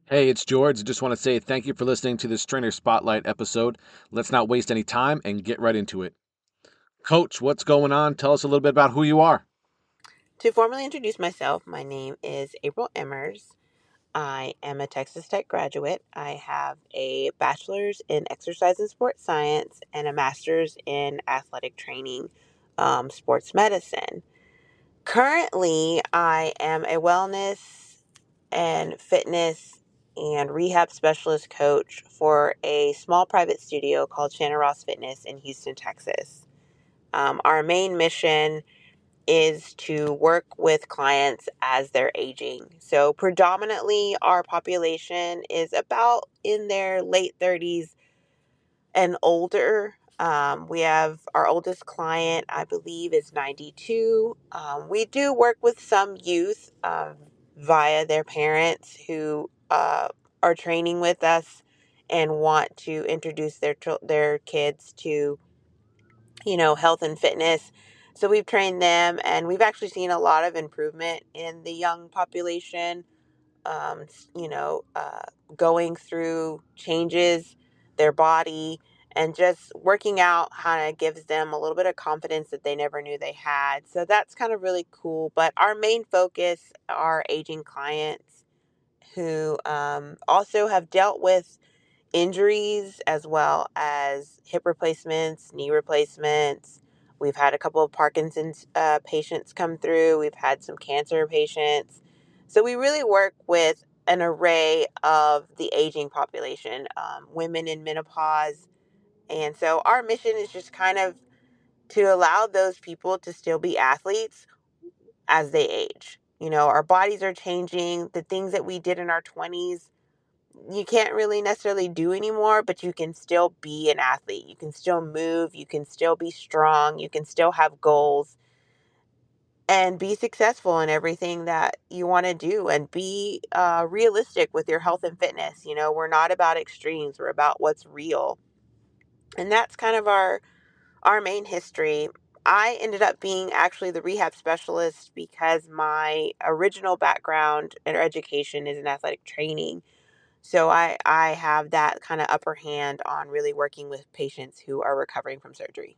Hey, it's George. I just want to say thank you for listening to this Trainer Spotlight episode. Let's not waste any time and get right into it. Coach, what's going on? Tell us a little bit about who you are. To formally introduce myself, my name is April Emmers. I am a Texas Tech graduate. I have a bachelor's in exercise and sports science and a master's in athletic training, sports medicine. Currently, I am a wellness and fitness and rehab specialist coach for a small private studio called Shanna Ross Fitness in Houston, Texas. Our main mission is to work with clients as they're aging. So, predominantly, our population is about in their late 30s and older. We have our oldest client, I believe, is 92. We do work with some youth via their parents who are training with us and want to introduce their kids to health and fitness. So we've trained them, and we've actually seen a lot of improvement in the young population. Um, you know, uh, Going through changes, their body, and just working out kind of gives them a little bit of confidence that they never knew they had. So that's kind of really cool. But our main focus are aging clients who also have dealt with injuries as well as hip replacements, knee replacements. We've had a couple of Parkinson's patients come through. We've had some cancer patients. So we really work with an array of the aging population, women in menopause. And so our mission is just kind of to allow those people to still be athletes as they age. Our bodies are changing. The things that we did in our 20s you can't really necessarily do anymore, but you can still be an athlete. You can still move. You can still be strong. You can still have goals and be successful in everything that you want to do and be realistic with your health and fitness. We're not about extremes. We're about what's real. And that's kind of our main history. I ended up being actually the rehab specialist because my original background and education is in athletic training. So I have that kind of upper hand on really working with patients who are recovering from surgery.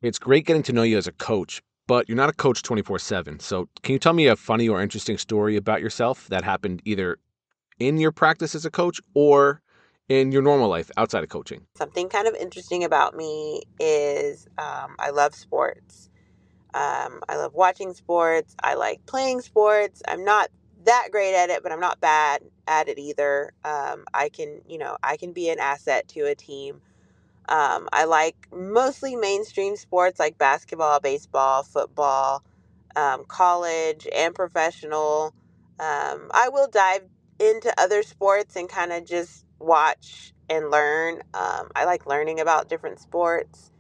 It's great getting to know you as a coach, but you're not a coach 24/7. So, can you tell me a funny or interesting story about yourself that happened either in your practice as a coach or in your normal life outside of coaching? Something kind of interesting about me is I love sports. I love watching sports. I like playing sports. I'm not that great at it, but I'm not bad at it either. I can be an asset to a team. I like mostly mainstream sports like basketball, baseball, football, college, and professional. I will dive into other sports and kind of just watch and learn. I like learning about different sports.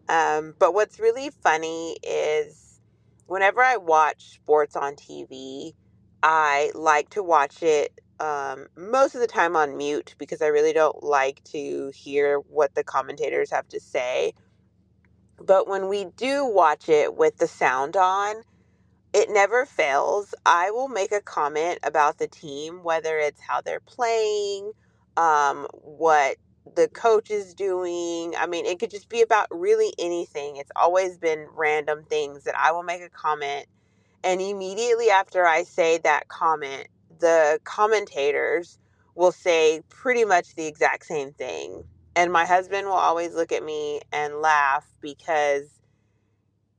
But what's really funny is whenever I watch sports on TV, I like to watch it most of the time on mute because I really don't like to hear what the commentators have to say. But when we do watch it with the sound on, it never fails. I will make a comment about the team, whether it's how they're playing, what the coach is doing. I mean, it could just be about really anything. It's always been random things that I will make a comment. And immediately after I say that comment, the commentators will say pretty much the exact same thing. And my husband will always look at me and laugh because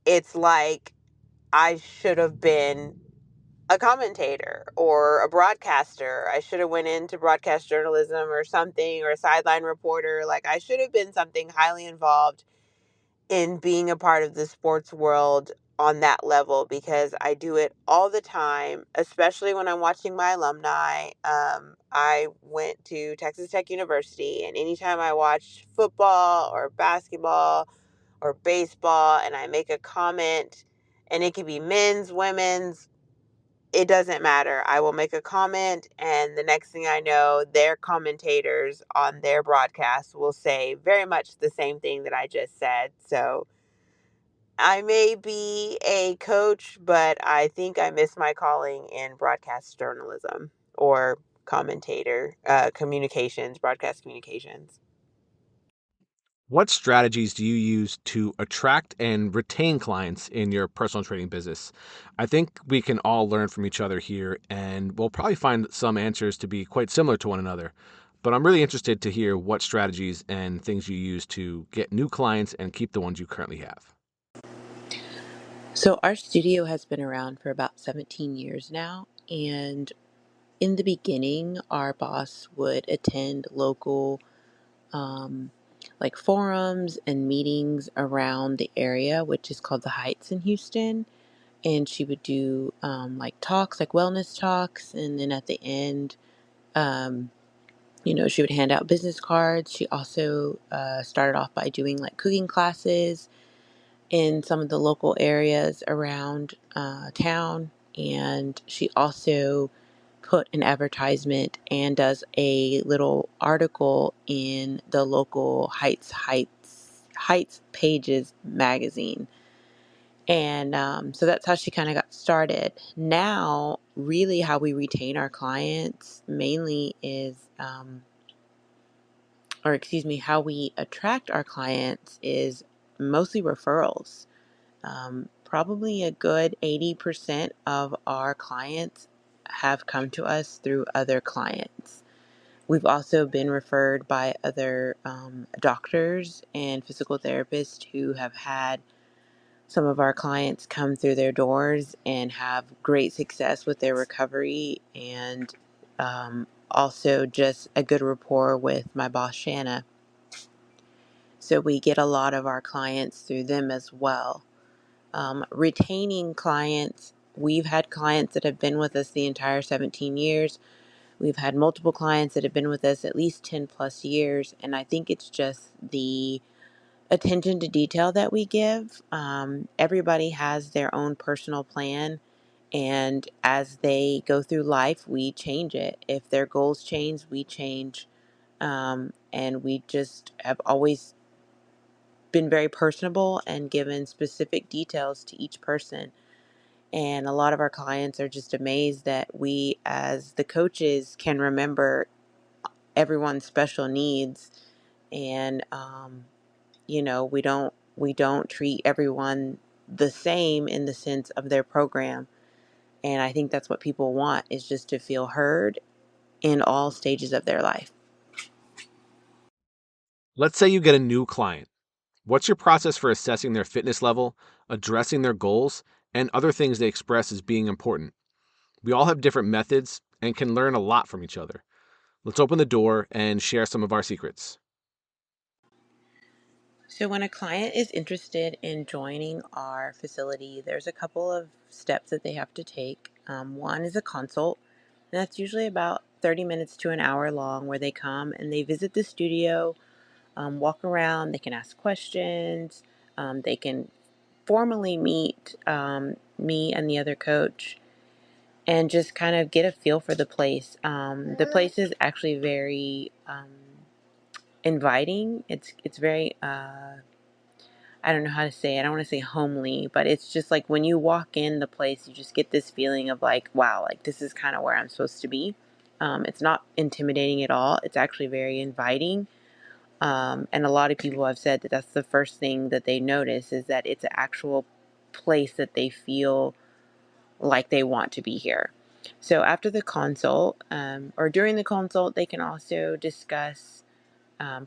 it's like I should have been a commentator or a broadcaster. I should have went into broadcast journalism or something, or a sideline reporter. Like I should have been something highly involved in being a part of the sports world on that level because I do it all the time, especially when I'm watching my alumni. I went to Texas Tech University, and anytime I watch football or basketball or baseball and I make a comment, and it could be men's, women's, it doesn't matter. I will make a comment, and the next thing I know, their commentators on their broadcast will say very much the same thing that I just said. So I may be a coach, but I think I miss my calling in broadcast journalism or commentator, communications, broadcast communications. What strategies do you use to attract and retain clients in your personal training business? I think we can all learn from each other here, and we'll probably find some answers to be quite similar to one another. But I'm really interested to hear what strategies and things you use to get new clients and keep the ones you currently have. So, our studio has been around for about 17 years now. And in the beginning, our boss would attend local, um, like forums and meetings around the area, which is called the Heights in Houston. And she would do like talks, like wellness talks. And then at the end, um, she would hand out business cards. She also started off by doing like cooking classes in some of the local areas around town. And she also put an advertisement and does a little article in the local Heights Pages magazine. And so that's how she kind of got started. Now, really, how we retain our clients mainly is, or excuse me, how we attract our clients is mostly referrals. Probably a good 80% of our clients have come to us through other clients. We've also been referred by other doctors and physical therapists who have had some of our clients come through their doors and have great success with their recovery, and also just a good rapport with my boss, Shanna. So we get a lot of our clients through them as well. Retaining clients, we've had clients that have been with us the entire 17 years. We've had multiple clients that have been with us at least 10 plus years. And I think it's just the attention to detail that we give. Everybody has their own personal plan. And as they go through life, we change it. If their goals change, we change. And we just have always been very personable and given specific details to each person. And a lot of our clients are just amazed that we, as the coaches, can remember everyone's special needs. And, we don't treat everyone the same in the sense of their program. And I think that's what people want, is just to feel heard in all stages of their life. Let's say you get a new client. What's your process for assessing their fitness level, addressing their goals, and other things they express as being important? We all have different methods and can learn a lot from each other. Let's open the door and share some of our secrets. So, when a client is interested in joining our facility, there's a couple of steps that they have to take. One is a consult, and that's usually about 30 minutes to an hour long, where they come and they visit the studio, walk around, they can ask questions, they can formally meet me and the other coach and just kind of get a feel for the place. The place is actually very inviting. It's very I don't know how to say it. I don't want to say homely, but it's just like when you walk in the place, you just get this feeling of like, wow, like this is kind of where I'm supposed to be. It's not intimidating at all. It's actually very inviting. And a lot of people have said that that's the first thing that they notice, is that it's an actual place that they feel like they want to be here. So after the consult, or during the consult, they can also discuss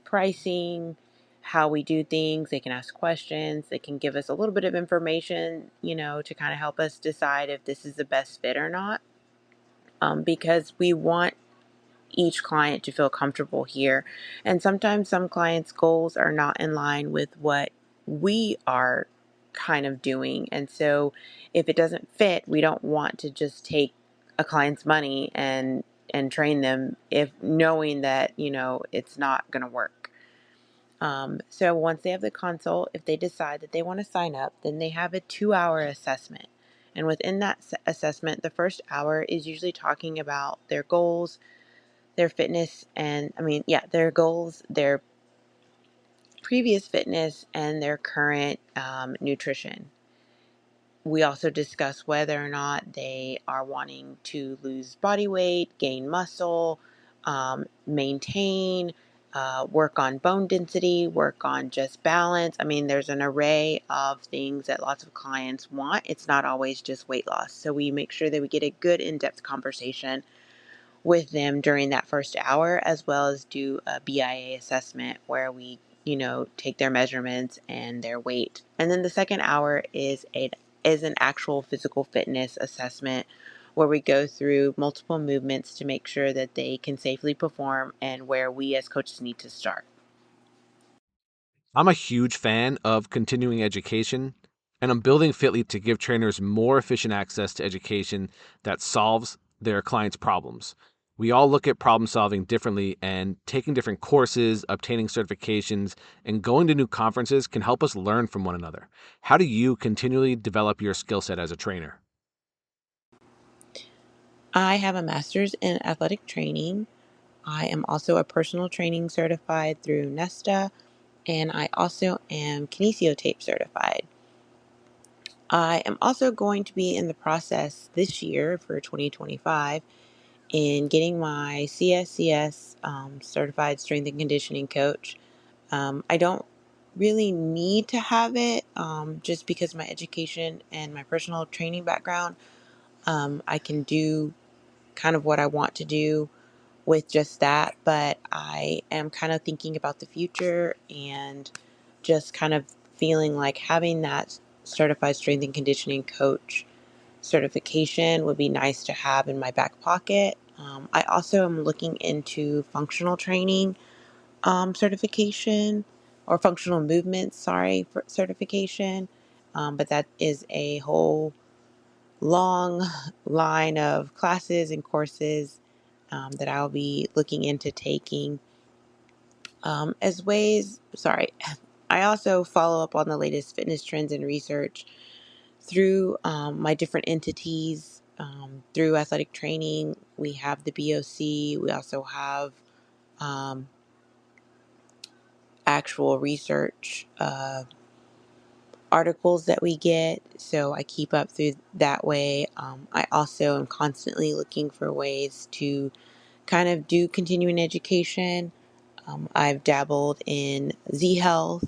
pricing, how we do things. They can ask questions. They can give us a little bit of information, to kind of help us decide if this is the best fit or not. Because we want each client to feel comfortable here. And sometimes some clients' goals are not in line with what we are kind of doing. And so if it doesn't fit, we don't want to just take a client's money and train them, if knowing that, it's not going to work. So once they have the consult, if they decide that they want to sign up, then they have a 2-hour assessment. And within that assessment, the first hour is usually talking about their goals, their fitness, and their goals, their previous fitness and their current nutrition. We also discuss whether or not they are wanting to lose body weight, gain muscle, maintain, work on bone density, work on just balance. I mean, there's an array of things that lots of clients want. It's not always just weight loss. So we make sure that we get a good in-depth conversation with them during that first hour, as well as do a BIA assessment where we, take their measurements and their weight. And then the second hour is an actual physical fitness assessment where we go through multiple movements to make sure that they can safely perform and where we as coaches need to start. I'm a huge fan of continuing education, and I'm building Fitlete to give trainers more efficient access to education that solves their clients' problems. We all look at problem solving differently, and taking different courses, obtaining certifications, and going to new conferences can help us learn from one another. How do you continually develop your skill set as a trainer? I have a master's in athletic training. I am also a personal training certified through Nesta, and I also am kinesiotape certified. I am also going to be in the process this year for 2025 in getting my CSCS certified strength and conditioning coach. I don't really need to have it just because my education and my personal training background. I can do kind of what I want to do with just that, but I am kind of thinking about the future and just kind of feeling like having that certified strength and conditioning coach certification would be nice to have in my back pocket. I also am looking into functional training certification or functional movement, sorry, for certification. But that is a whole long line of classes and courses that I'll be looking into taking as ways. Sorry, I also follow up on the latest fitness trends and research through my different entities. Through athletic training, we have the BOC. We also have um, actual research articles that we get. So I keep up through that way. I also am constantly looking for ways to kind of do continuing education. I've dabbled in Z Health,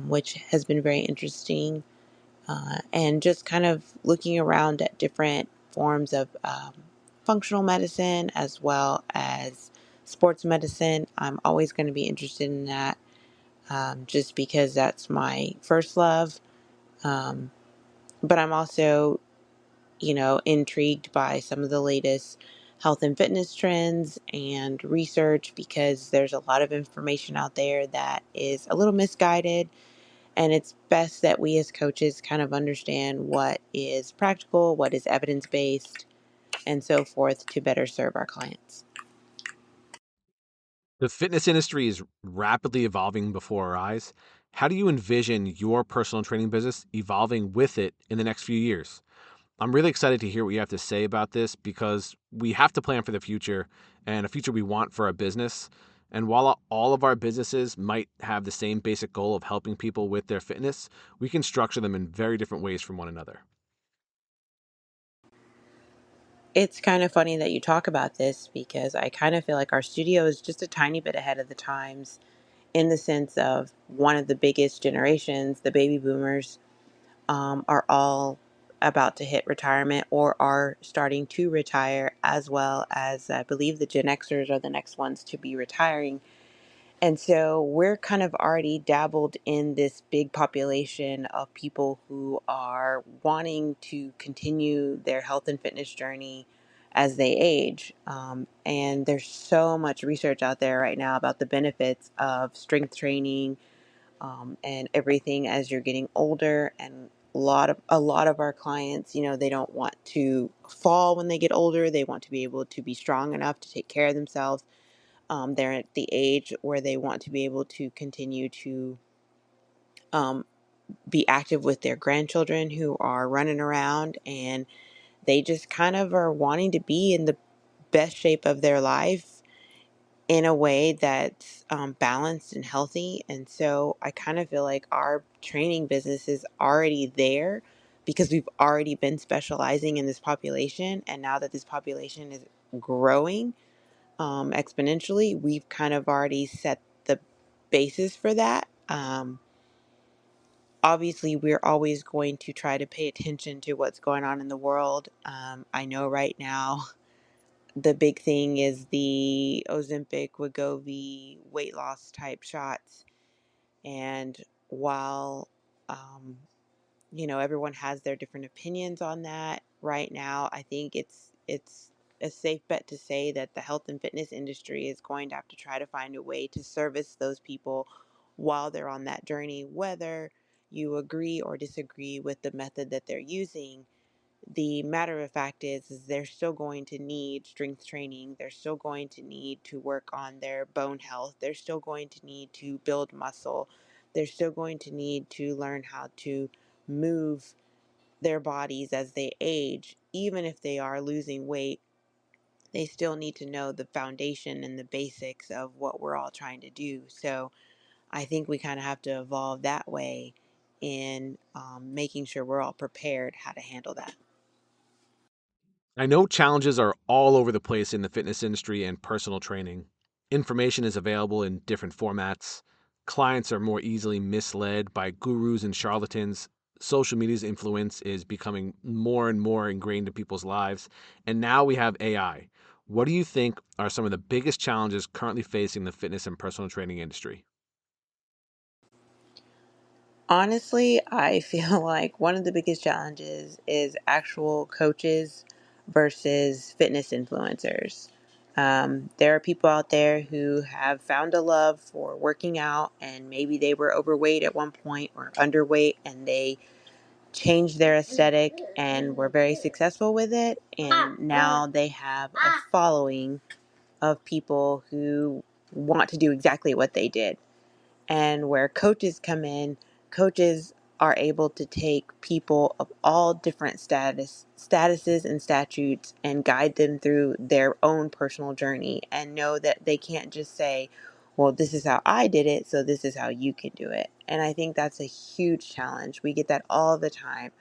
which has been very interesting, and just kind of looking around at different forms of functional medicine as well as sports medicine. I'm always going to be interested in that just because that's my first love. Um, but I'm also, intrigued by some of the latest health and fitness trends and research because there's a lot of information out there that is a little misguided. And it's best that we as coaches kind of understand what is practical, what is evidence based, and so forth to better serve our clients. The fitness industry is rapidly evolving before our eyes. How do you envision your personal training business evolving with it in the next few years? I'm really excited to hear what you have to say about this because we have to plan for the future and a future we want for our business. And while all of our businesses might have the same basic goal of helping people with their fitness, we can structure them in very different ways from one another. It's kind of funny that you talk about this because I kind of feel like our studio is just a tiny bit ahead of the times in the sense of one of the biggest generations, the baby boomers, are all about to hit retirement or are starting to retire, as well as I believe the Gen Xers are the next ones to be retiring. And so we're kind of already dabbled in this big population of people who are wanting to continue their health and fitness journey as they age. And there's so much research out there right now about the benefits of strength training and everything as you're getting older. And a lot of our clients, they don't want to fall when they get older. They want to be able to be strong enough to take care of themselves. They're at the age where they want to be able to continue to um, be active with their grandchildren who are running around, and they just kind of are wanting to be in the best shape of their life in a way that's balanced and healthy. And so I kind of feel like our training business is already there because we've already been specializing in this population. And now that this population is growing exponentially, we've kind of already set the basis for that. Obviously, we're always going to try to pay attention to what's going on in the world. I know right now the big thing is the Ozempic, Wegovy weight loss type shots. And while, um, everyone has their different opinions on that right now, I think it's a safe bet to say that the health and fitness industry is going to have to try to find a way to service those people while they're on that journey, whether you agree or disagree with the method that they're using. The matter of fact is they're still going to need strength training. They're still going to need to work on their bone health. They're still going to need to build muscle. They're still going to need to learn how to move their bodies as they age. Even if they are losing weight, they still need to know the foundation and the basics of what we're all trying to do. So I think we kind of have to evolve that way in making sure we're all prepared how to handle that. I know challenges are all over the place in the fitness industry and personal training. Information is available in different formats. Clients are more easily misled by gurus and charlatans. Social media's influence is becoming more and more ingrained in people's lives. And now we have AI. What do you think are some of the biggest challenges currently facing the fitness and personal training industry? Honestly, I feel like one of the biggest challenges is actual coaches versus fitness influencers. There are people out there who have found a love for working out, and maybe they were overweight at one point or underweight, and they changed their aesthetic and were very successful with it. And now they have a following of people who want to do exactly what they did. And where coaches come in, coaches are able to take people of all different statuses and statutes and guide them through their own personal journey, and know that they can't just say, well, this is how I did it, so this is how you can do it. And I think that's a huge challenge. We get that all the time.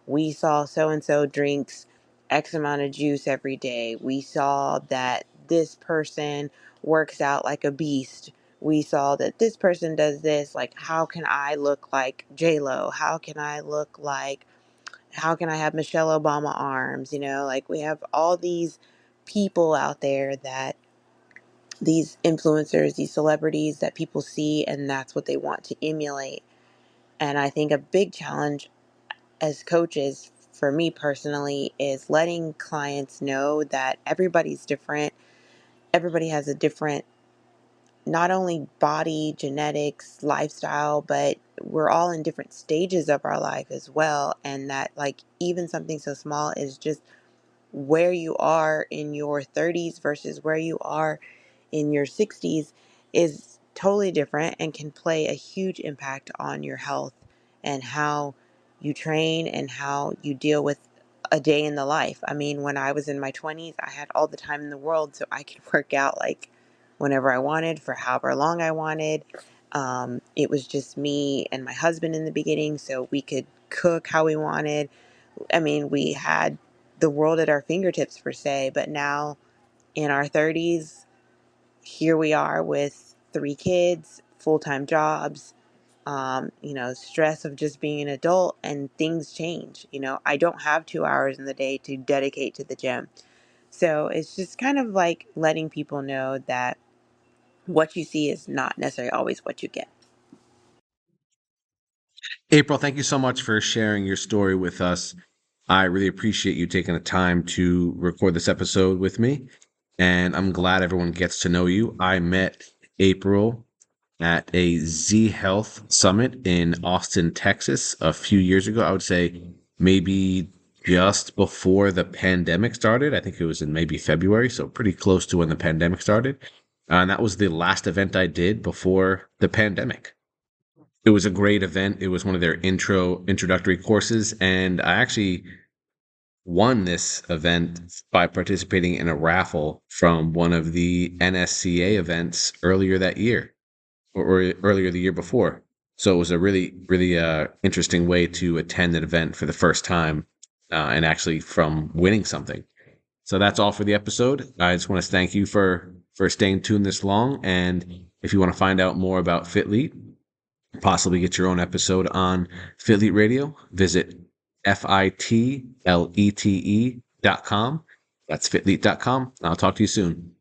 We saw so and so drinks X amount of juice every day. We saw that this person works out like a beast. We saw that this person does this. Like, how can I look like J Lo? How can I have Michelle Obama arms? Like, we have all these people out there, that these influencers, these celebrities that people see, and that's what they want to emulate. And I think a big challenge as coaches, for me personally, is letting clients know that everybody's different. Everybody has a different, not only body, genetics, lifestyle, but we're all in different stages of our life as well. And that, like, even something so small is just where you are in your 30s versus where you are in your 60s is totally different and can play a huge impact on your health and how you train and how you deal with a day in the life. I mean, when I was in my 20s, I had all the time in the world, so I could work out like whenever I wanted for however long I wanted. It was just me and my husband in the beginning, so we could cook how we wanted. I mean, we had the world at our fingertips per se, but now in our 30s, here we are with 3 kids, full-time jobs, stress of just being an adult, and things change. I don't have 2 hours in the day to dedicate to the gym. So it's just kind of like letting people know that what you see is not necessarily always what you get. April, thank you so much for sharing your story with us. I really appreciate you taking the time to record this episode with me, and I'm glad everyone gets to know you. I met April at a Z Health Summit in Austin, Texas, a few years ago. I would say maybe just before the pandemic started. I think it was in maybe February, so pretty close to when the pandemic started. And that was the last event I did before the pandemic. It was a great event. It was one of their introductory courses, and I actually won this event by participating in a raffle from one of the NSCA events earlier that year or earlier the year before. So it was a really interesting way to attend an event for the first time and actually from winning something. So that's all for the episode. I just want to thank you for staying tuned this long. And if you want to find out more about Fitlete, possibly get your own episode on Fitlete Radio, visit fitlete.com. That's fitlete.com. I'll talk to you soon.